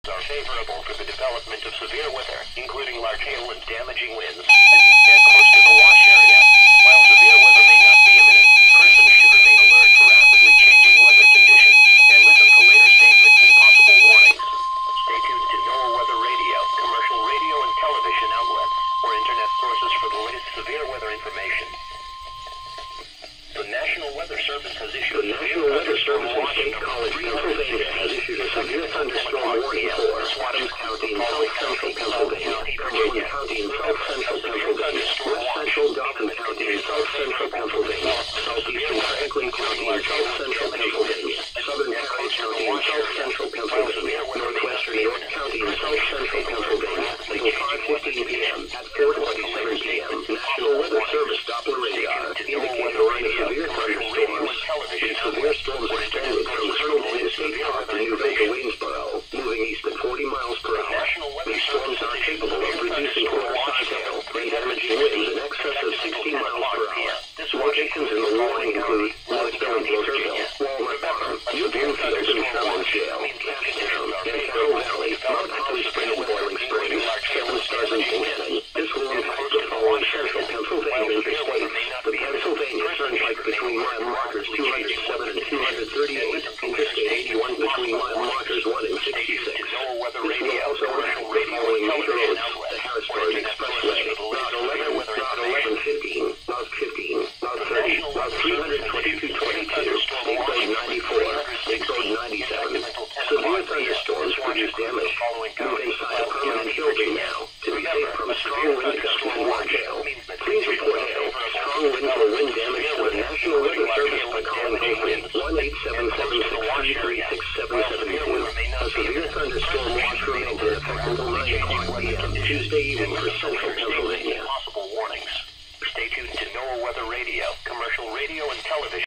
are favorable for the development of severe weather, including large hail and damaging winds, and close to the wash area. While severe weather may not be imminent, persons should remain alert for rapidly changing weather conditions and listen to later statements and possible warnings. Stay tuned to NOAA Weather Radio, commercial radio and television outlets, or internet sources for the latest severe weather information. The National Weather Service has issued the National Weather Service in State College, Pennsylvania has issued a severe thunderstorm warning for Adams County in south central Pennsylvania, Cumberland County in south central Pennsylvania, west central Dauphin County in south central Pennsylvania, southeastern Franklin County in south central Pennsylvania, southern Harris County in south central Pennsylvania, northwestern York County in south central Pennsylvania until 5:15 p.m. At 4:27 p.m. National Weather Service Doppler radar indicates a line of severe thunderstorms. These severe storms extended from Colonel to State Park to New Vega, Waynesboro, moving east at 40 miles per hour. These storms are capable of producing quarter-size hail and damaging winds in excess of 60 miles per hour. Locations in the warning include Northville and Bloomfield, Walnut Farm, New Bloomfield and Cumberland, Cashtown, and Carroll Valley, Mount Holly Spring and Boiling Springs, Seven Stars and Buchanan. This will impact the following central Pennsylvania interstates: the Pennsylvania Turnpike between mile markers 207 and 238, Interstate 81 between mile markers 1 and 66. This will also impact the following major roads: the Harrisburg Expressway, Route 11, Route 1115, Route 15, Route 30, Route 32222, State Road 94, State Road 97. Severe thunderstorms produce damage. Move inside a permanent building now to be safe from strong wind gusts and large hail. Please report hail, strong wind or wind damage to the National Weather Service by calling Dauphin 1-877-633-6772. A severe thunderstorm watch remains in effect until 9 o'clock p.m. Tuesday evening for central Pennsylvania. Possible warnings. Stay tuned to NOAA Weather Radio, commercial radio and television.